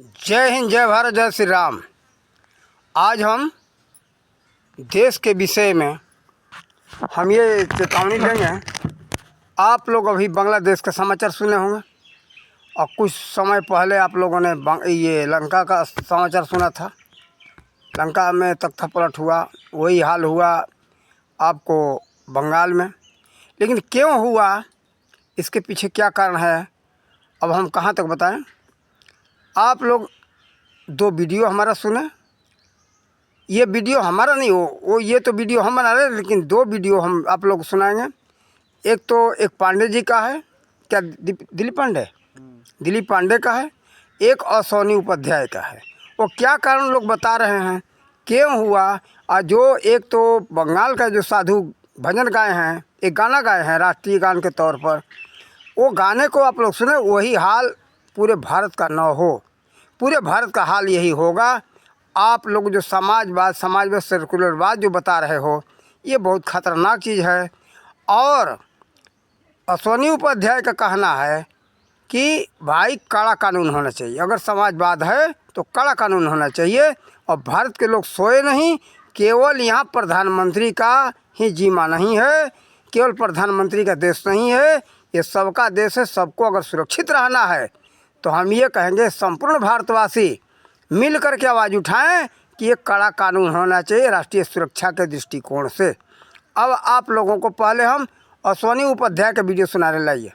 जय हिंद, जय भारत, जय श्री राम। आज हम देश के विषय में हम ये चेतावनी देंगे। आप लोग अभी बांग्लादेश का समाचार सुने होंगे और कुछ समय पहले आप लोगों ने ये लंका का समाचार सुना था। लंका में तख्ता पलट हुआ, वही हाल हुआ आपको बंगाल में। लेकिन क्यों हुआ, इसके पीछे क्या कारण है, अब हम कहाँ तक बताएं। आप लोग दो वीडियो हमारा सुने। ये वीडियो हमारा नहीं वो ये तो वीडियो हम बना रहे हैं, लेकिन दो वीडियो हम आप लोग सुनाएंगे। एक तो एक पांडे जी का है, क्या दिलीप पांडे का है। एक असोनी उपाध्याय का है। वो क्या कारण लोग बता रहे हैं, क्यों हुआ। और जो एक तो बंगाल का जो साधु भजन गाए हैं, एक गाना गाए हैं राष्ट्रीय गान के तौर पर, वो गाने को आप लोग सुने। वही हाल पूरे भारत का न हो, पूरे भारत का हाल यही होगा। आप लोग जो समाजवाद सेकुलरवाद जो बता रहे हो, ये बहुत ख़तरनाक चीज़ है। और अश्वनी उपाध्याय का कहना है कि भाई कड़ा कानून होना चाहिए। अगर समाजवाद है तो कड़ा कानून होना चाहिए। और भारत के लोग सोए नहीं, केवल यहाँ प्रधानमंत्री का ही जीमा नहीं है, केवल प्रधानमंत्री का देश नहीं है, ये सबका देश है। सबको अगर सुरक्षित रहना है तो हम ये कहेंगे संपूर्ण भारतवासी मिल कर के आवाज़ उठाएं कि ये कड़ा कानून होना चाहिए राष्ट्रीय सुरक्षा के दृष्टिकोण से। अब आप लोगों को पहले हम अश्वनी उपाध्याय का वीडियो सुनाने लाइए।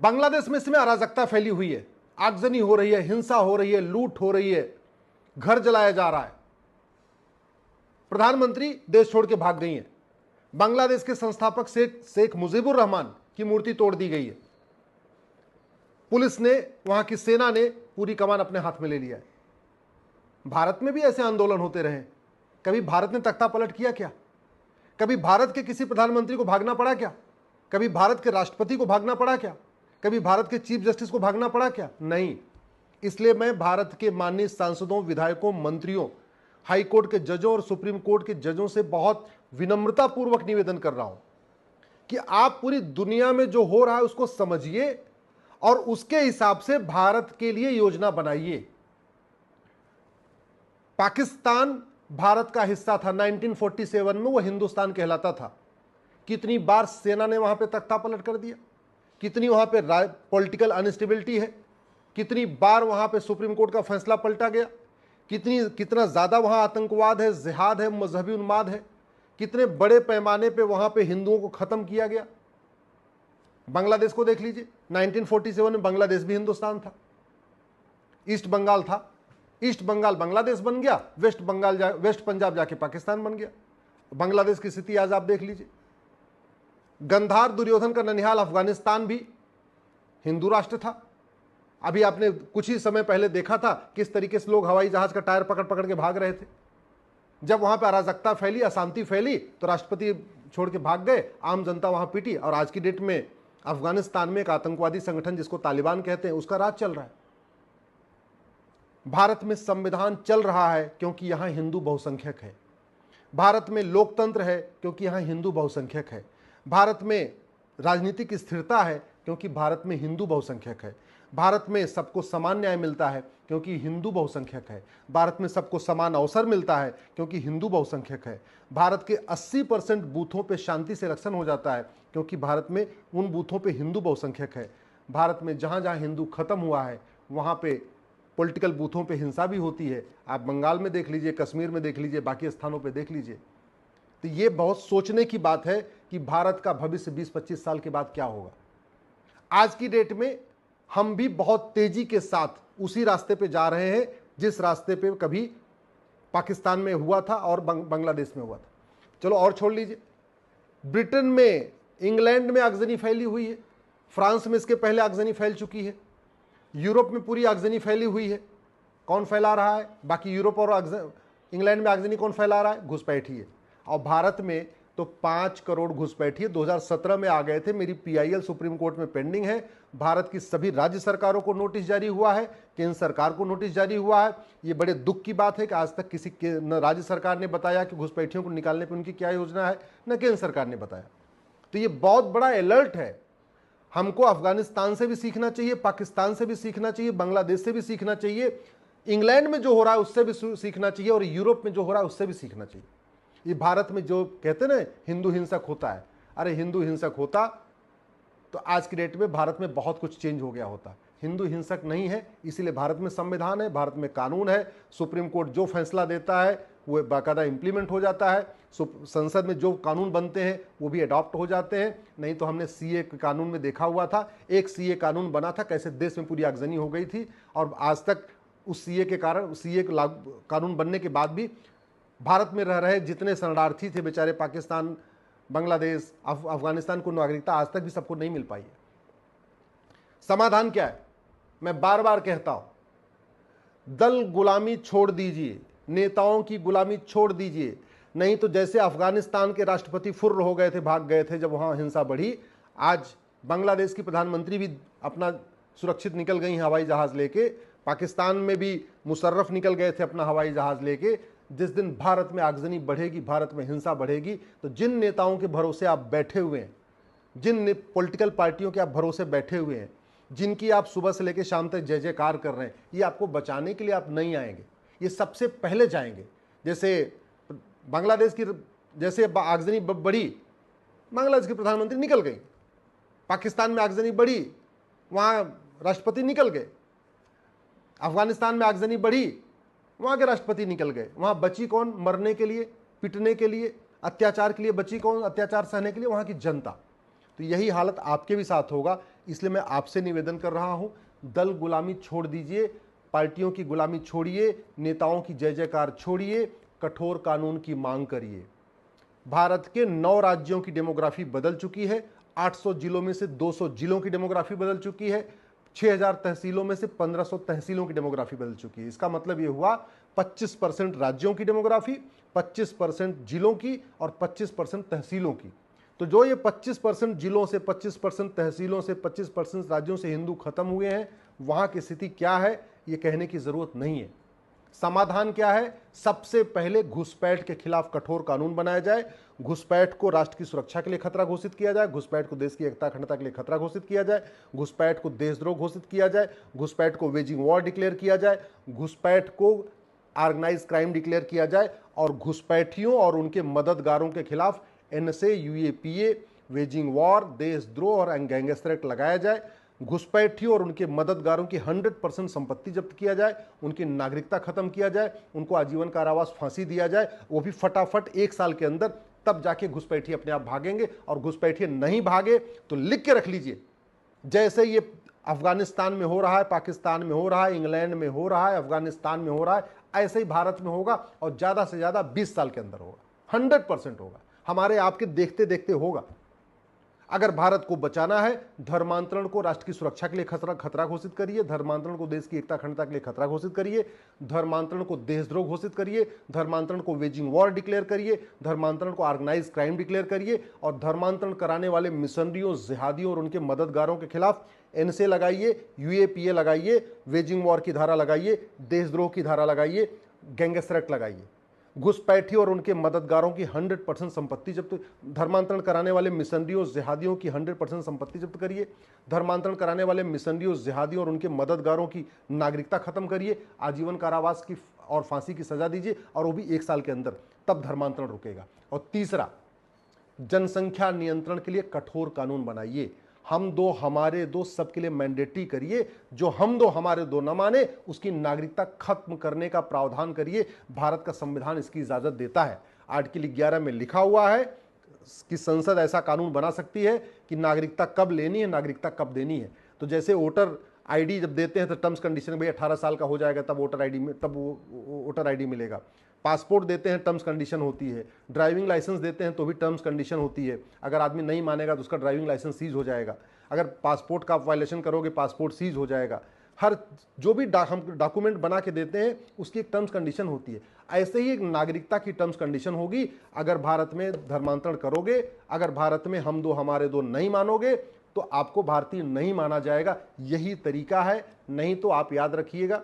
बांग्लादेश में इसमें अराजकता फैली हुई है, आगजनी हो रही है, हिंसा हो रही है, लूट हो रही है, घर जलाया जा रहा है। प्रधानमंत्री देश छोड़ के भाग गई हैं। बांग्लादेश के संस्थापक शेख मुजीबुर रहमान की मूर्ति तोड़ दी गई है। पुलिस ने, वहां की सेना ने पूरी कमान अपने हाथ में ले लिया है। भारत में भी ऐसे आंदोलन होते रहे। कभी भारत ने तख्ता पलट किया क्या? कभी भारत के किसी प्रधानमंत्री को भागना पड़ा क्या? कभी भारत के राष्ट्रपति को भागना पड़ा क्या? कभी भारत के चीफ जस्टिस को भागना पड़ा क्या? नहीं। इसलिए मैं भारत के माननीय सांसदों, विधायकों, मंत्रियों, हाई कोर्ट के जजों और सुप्रीम कोर्ट के जजों से बहुत विनम्रतापूर्वक निवेदन कर रहा हूं कि आप पूरी दुनिया में जो हो रहा है उसको समझिए और उसके हिसाब से भारत के लिए योजना बनाइए। पाकिस्तान भारत का हिस्सा था। 1947 में वो हिंदुस्तान कहलाता था। कितनी बार सेना ने वहां पे तख्ता पलट कर दिया, कितनी वहां पे पॉलिटिकल अनस्टेबिलिटी है, कितनी बार वहां पे सुप्रीम कोर्ट का फैसला पलटा गया, कितना ज्यादा वहां आतंकवाद है, जिहाद है, मजहबी उन्माद है, कितने बड़े पैमाने पे वहां पे हिंदुओं को खत्म किया गया। बांग्लादेश को देख लीजिए। 1947 में बांग्लादेश भी हिंदुस्तान था, ईस्ट बंगाल था। ईस्ट बंगाल बांग्लादेश बन गया, वेस्ट पंजाब जाके पाकिस्तान बन गया। बांग्लादेश की स्थिति आज आप देख लीजिए। गंधार दुर्योधन का ननिहाल अफगानिस्तान भी हिंदू राष्ट्र था। अभी आपने कुछ ही समय पहले देखा था किस तरीके से लोग हवाई जहाज का टायर पकड़ पकड़ के भाग रहे थे। जब वहां पर अराजकता फैली, अशांति फैली, तो राष्ट्रपति छोड़ के भाग गए, आम जनता वहां पीटी। और आज की डेट में अफगानिस्तान में एक आतंकवादी संगठन जिसको तालिबान कहते हैं, उसका राज चल रहा है। भारत में संविधान चल रहा है क्योंकि यहां हिंदू बहुसंख्यक है। भारत में लोकतंत्र है क्योंकि यहां हिंदू बहुसंख्यक है। भारत में राजनीतिक स्थिरता है क्योंकि भारत में हिंदू बहुसंख्यक है। भारत में सबको समान न्याय मिलता है क्योंकि हिंदू बहुसंख्यक है। भारत में सबको समान अवसर मिलता है क्योंकि हिंदू बहुसंख्यक है। भारत के 80% बूथों पे शांति से इलेक्शन हो जाता है क्योंकि भारत में उन बूथों पे हिंदू बहुसंख्यक है। भारत में जहाँ जहाँ हिंदू खत्म हुआ है वहाँ पे पॉलिटिकल बूथों पे हिंसा भी होती है। आप बंगाल में देख लीजिए, कश्मीर में देख लीजिए, बाकी स्थानों पे देख लीजिए। तो ये बहुत सोचने की बात है कि भारत का भविष्य 20-25 साल के बाद क्या होगा। आज की डेट में हम भी बहुत तेजी के साथ उसी रास्ते पे जा रहे हैं जिस रास्ते पे कभी पाकिस्तान में हुआ था और बांग्लादेश में हुआ था। चलो और छोड़ लीजिए। ब्रिटेन में, इंग्लैंड में आगजनी फैली हुई है। फ्रांस में इसके पहले आगजनी फैल चुकी है। यूरोप में पूरी आगजनी फैली हुई है। कौन फैला रहा है? बाकी यूरोप और इंग्लैंड में आगजनी कौन फैला रहा है? घुसपैठी है। और भारत में तो 5 करोड़ घुसपैठिए 2017 में आ गए थे। मेरी पीआईएल सुप्रीम कोर्ट में पेंडिंग है। भारत की सभी राज्य सरकारों को नोटिस जारी हुआ है, केंद्र सरकार को नोटिस जारी हुआ है। ये बड़े दुख की बात है कि आज तक किसी न राज्य सरकार ने बताया कि घुसपैठियों को निकालने पर उनकी क्या योजना है, न केंद्र सरकार ने बताया। तो ये बहुत बड़ा अलर्ट है। हमको अफगानिस्तान से भी सीखना चाहिए, पाकिस्तान से भी सीखना चाहिए, बांग्लादेश से भी सीखना चाहिए, इंग्लैंड में जो हो रहा है उससे भी सीखना चाहिए, और यूरोप में जो हो रहा है उससे भी सीखना चाहिए। ये भारत में जो कहते हैं ना हिंदू हिंसक होता है, अरे हिंदू हिंसक होता तो आज की डेट में भारत में बहुत कुछ चेंज हो गया होता। हिंदू हिंसक नहीं है, इसीलिए भारत में संविधान है, भारत में कानून है, सुप्रीम कोर्ट जो फैसला देता है वो बाकायदा इंप्लीमेंट हो जाता है, संसद में जो कानून बनते हैं वो भी अडॉप्ट हो जाते हैं। नहीं तो हमने सीए के कानून में देखा हुआ था, एक सीए कानून बना था, कैसे देश में पूरी आगजनी हो गई थी, और आज तक उस सीए के कारण, सीए कानून बनने के बाद भी भारत में रह रहे जितने शरणार्थी थे बेचारे, पाकिस्तान, बांग्लादेश, अफगानिस्तान को नागरिकता आज तक भी सबको नहीं मिल पाई है। समाधान क्या है? मैं बार बार कहता हूं, दल गुलामी छोड़ दीजिए, नेताओं की गुलामी छोड़ दीजिए। नहीं तो जैसे अफगानिस्तान के राष्ट्रपति फुर्र हो गए थे, भाग गए थे जब वहां हिंसा बढ़ी, आज बांग्लादेश की प्रधानमंत्री भी अपना सुरक्षित निकल गई हवाई जहाज लेके, पाकिस्तान में भी मुशर्रफ निकल गए थे अपना हवाई जहाज लेके। जिस दिन भारत में आगजनी बढ़ेगी, भारत में हिंसा बढ़ेगी, तो जिन नेताओं के भरोसे आप बैठे हुए हैं, जिन पॉलिटिकल पार्टियों के आप भरोसे बैठे हुए हैं, जिनकी आप सुबह से लेकर शाम तक जय जयकार कर रहे हैं, ये आपको बचाने के लिए आप नहीं आएंगे, ये सबसे पहले जाएंगे। जैसे बांग्लादेश की जैसे आगजनी बढ़ी, बांग्लादेश की प्रधानमंत्री निकल गई, पाकिस्तान में आगजनी बढ़ी, वहाँ राष्ट्रपति निकल गए, अफगानिस्तान में आगजनी बढ़ी, वहाँ के राष्ट्रपति निकल गए। वहाँ बची कौन? मरने के लिए, पिटने के लिए, अत्याचार के लिए बची कौन? अत्याचार सहने के लिए वहाँ की जनता। तो यही हालत आपके भी साथ होगा। इसलिए मैं आपसे निवेदन कर रहा हूँ, दल गुलामी छोड़ दीजिए, पार्टियों की गुलामी छोड़िए, नेताओं की जय जयकार छोड़िए, कठोर कानून की मांग करिए। भारत के 9 राज्यों की डेमोग्राफी बदल चुकी है, 800 जिलों में से 200 जिलों की डेमोग्राफी बदल चुकी है, 6000 तहसीलों में से 1500 तहसीलों की डेमोग्राफी बदल चुकी है। इसका मतलब ये हुआ 25% राज्यों की डेमोग्राफी, 25% जिलों की और 25% तहसीलों की। तो जो ये 25% जिलों से, 25% तहसीलों से, 25% राज्यों से हिंदू खत्म हुए हैं, वहां की स्थिति क्या है ये कहने की जरूरत नहीं है। समाधान क्या है? सबसे पहले घुसपैठ के खिलाफ कठोर कानून बनाया जाए, घुसपैठ को राष्ट्र की सुरक्षा के लिए खतरा घोषित किया जाए, घुसपैठ को देश की एकता अखंडता के लिए खतरा घोषित किया जाए, घुसपैठ को देशद्रोह घोषित किया जाए, घुसपैठ को वेजिंग वॉर डिक्लेयर किया जाए, घुसपैठ को ऑर्गेनाइज क्राइम डिक्लेयर किया जाए, और घुसपैठियों और उनके मददगारों के खिलाफ एनएसए, यूएपीए, वेजिंग वॉर, देशद्रोह और गैंगस्टर एक्ट लगाया जाए। घुसपैठियों और उनके मददगारों की 100% संपत्ति जब्त किया जाए, उनकी नागरिकता खत्म किया जाए, उनको आजीवन कारावास, फांसी दिया जाए, वो भी फटाफट 1 साल के अंदर। तब जाके घुसपैठी अपने आप भागेंगे। और घुसपैठी नहीं भागे तो लिख के रख लीजिए, जैसे ये अफगानिस्तान में हो रहा है, पाकिस्तान में हो रहा है, इंग्लैंड में हो रहा है, अफगानिस्तान में हो रहा है, ऐसे ही भारत में होगा, और ज़्यादा से ज़्यादा 20 साल के अंदर होगा, 100% होगा, हमारे आपके देखते देखते होगा। अगर भारत को बचाना है, धर्मांतरण को राष्ट्र की सुरक्षा के लिए खतरा घोषित करिए, धर्मांतरण को देश की एकता अखंडता के लिए खतरा घोषित करिए, धर्मांतरण को देशद्रोह घोषित करिए, धर्मांतरण को वेजिंग वॉर डिक्लेयर करिए, धर्मांतरण को ऑर्गेनाइज क्राइम डिक्लेयर करिए, और धर्मांतरण कराने वाले मिशनरियों, जिहादियों और उनके मददगारों के खिलाफ एनएसए लगाइए, यूएपीए लगाइए, वेजिंग वॉर की धारा लगाइए, देशद्रोह की धारा लगाइए, गैंगस्टर एक्ट लगाइए। घुसपैठी और उनके मददगारों की 100% संपत्ति जब्त, धर्मांतरण कराने वाले मिशनरियों, जिहादियों की 100% संपत्ति जब्त करिए, धर्मांतरण कराने वाले मिशनरियों, जिहादियों और उनके मददगारों की नागरिकता खत्म करिए, आजीवन कारावास की और फांसी की सजा दीजिए, और वो भी 1 साल के अंदर, तब धर्मांतरण रुकेगा। और तीसरा, जनसंख्या नियंत्रण के लिए कठोर कानून बनाइए। हम दो हमारे दो सबके लिए मैंडेटरी करिए, जो हम दो हमारे दो न माने उसकी नागरिकता खत्म करने का प्रावधान करिए। भारत का संविधान इसकी इजाजत देता है। आर्टिकल 11 में लिखा हुआ है कि संसद ऐसा कानून बना सकती है कि नागरिकता कब लेनी है, नागरिकता कब देनी है। तो जैसे वोटर आईडी जब देते हैं तो टर्म्स कंडीशन, भाई 18 साल का हो जाएगा तब वोटर आईडी में, तब वोटर आईडी मिलेगा। पासपोर्ट देते हैं, टर्म्स कंडीशन होती है। ड्राइविंग लाइसेंस देते हैं तो भी टर्म्स कंडीशन होती है। अगर आदमी नहीं मानेगा तो उसका ड्राइविंग लाइसेंस सीज हो जाएगा। अगर पासपोर्ट का वायलेशन करोगे, पासपोर्ट सीज हो जाएगा। हर जो भी हम डॉक्यूमेंट बना के देते हैं उसकी एक टर्म्स कंडीशन होती है। ऐसे ही एक नागरिकता की टर्म्स कंडीशन होगी। अगर भारत में धर्मांतरण करोगे, अगर भारत में हम दो हमारे दो नहीं मानोगे तो आपको भारतीय नहीं माना जाएगा। यही तरीका है। नहीं तो आप याद रखिएगा,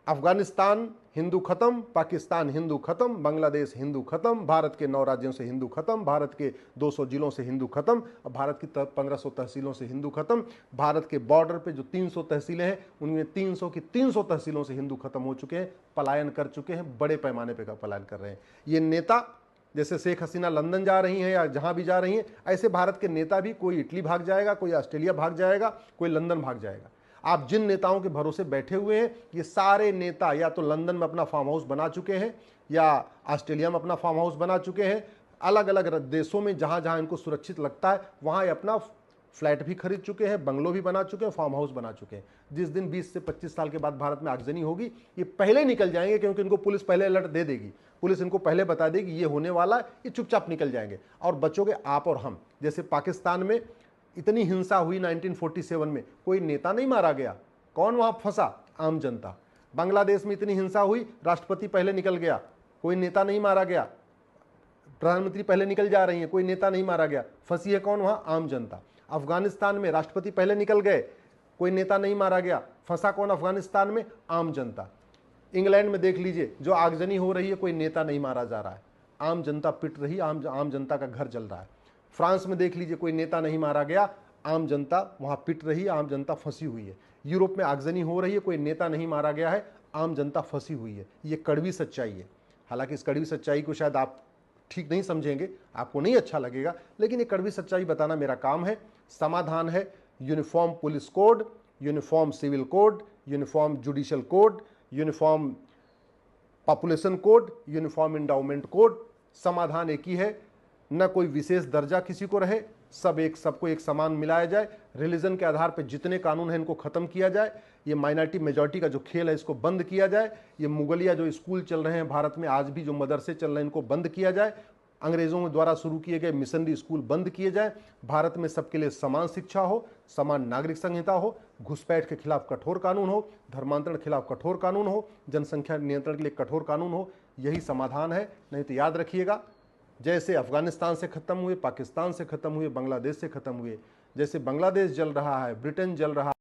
अफगानिस्तान हिंदू खत्म, पाकिस्तान हिंदू खत्म, बांग्लादेश हिंदू खत्म, भारत के 9 राज्यों से हिंदू खत्म, भारत के 200 जिलों से हिंदू खत्म, भारत की 1500 तहसीलों से हिंदू खत्म, भारत के बॉर्डर पे जो 300 तहसीलें हैं उनमें 300 की 300 तहसीलों से हिंदू खत्म हो चुके हैं, पलायन कर चुके हैं, बड़े पैमाने पर पलायन कर रहे हैं। ये नेता जैसे शेख हसीना लंदन जा रही हैं या जहां भी जा रही हैं, ऐसे भारत के नेता भी कोई इटली भाग जाएगा, कोई ऑस्ट्रेलिया भाग जाएगा, कोई लंदन भाग जाएगा। आप जिन नेताओं के भरोसे बैठे हुए हैं, ये सारे नेता या तो लंदन में अपना फार्म हाउस बना चुके हैं या ऑस्ट्रेलिया में अपना फार्म हाउस बना चुके हैं। अलग अलग देशों में जहां जहां इनको सुरक्षित लगता है वहां ये अपना फ्लैट भी खरीद चुके हैं, बंगलो भी बना चुके हैं, फार्म हाउस बना चुके हैं। जिस दिन 20 से 25 साल के बाद भारत में आगजनी होगी, ये पहले निकल जाएंगे, क्योंकि इनको पुलिस पहले अलर्ट दे देगी, पुलिस इनको पहले बता देगी ये होने वाला है, ये चुपचाप निकल जाएंगे और बचोगे आप और हम। जैसे पाकिस्तान में इतनी हिंसा हुई 1947 में, कोई नेता नहीं मारा गया, कौन वहां फंसा? आम जनता। बांग्लादेश में इतनी हिंसा हुई, राष्ट्रपति पहले निकल गया, कोई नेता नहीं मारा गया, प्रधानमंत्री पहले निकल जा रही है, कोई नेता नहीं मारा गया, फंसी है कौन वहां? आम जनता। अफगानिस्तान में राष्ट्रपति पहले निकल गए, कोई नेता नहीं मारा गया, फंसा कौन अफगानिस्तान में? आम जनता। इंग्लैंड में देख लीजिए, जो आगजनी हो रही है, कोई नेता नहीं मारा जा रहा है, आम जनता पिट रही, आम जनता का घर जल रहा है। फ्रांस में देख लीजिए, कोई नेता नहीं मारा गया, आम जनता वहां पिट रही है, आम जनता फंसी हुई है। यूरोप में आगजनी हो रही है, कोई नेता नहीं मारा गया है, आम जनता फंसी हुई है। ये कड़वी सच्चाई है। हालांकि इस कड़वी सच्चाई को शायद आप ठीक नहीं समझेंगे, आपको नहीं अच्छा लगेगा, लेकिन ये कड़वी सच्चाई बताना मेरा काम है। समाधान है uniform police code, uniform civil code, uniform judicial code, uniform population code, uniform endowment code. समाधान एक ही है, न कोई विशेष दर्जा किसी को रहे, सबको एक समान मिलाया जाए। रिलीजन के आधार पर जितने कानून हैं इनको खत्म किया जाए। ये माइनॉरिटी मेजॉरिटी का जो खेल है इसको बंद किया जाए। ये मुगलिया जो स्कूल चल रहे हैं भारत में, आज भी जो मदरसे चल रहे हैं, इनको बंद किया जाए। अंग्रेजों के द्वारा शुरू किए गए मिशनरी स्कूल बंद किए जाए। भारत में सबके लिए समान शिक्षा हो, समान नागरिक संहिता हो, घुसपैठ के खिलाफ कठोर कानून हो, धर्मांतरण के खिलाफ कठोर कानून हो, जनसंख्या नियंत्रण के लिए कठोर कानून हो। यही समाधान है। नहीं तो याद रखिएगा, जैसे अफगानिस्तान से खत्म हुए, पाकिस्तान से खत्म हुए, बांग्लादेश से खत्म हुए, जैसे बांग्लादेश जल रहा है, ब्रिटेन जल रहा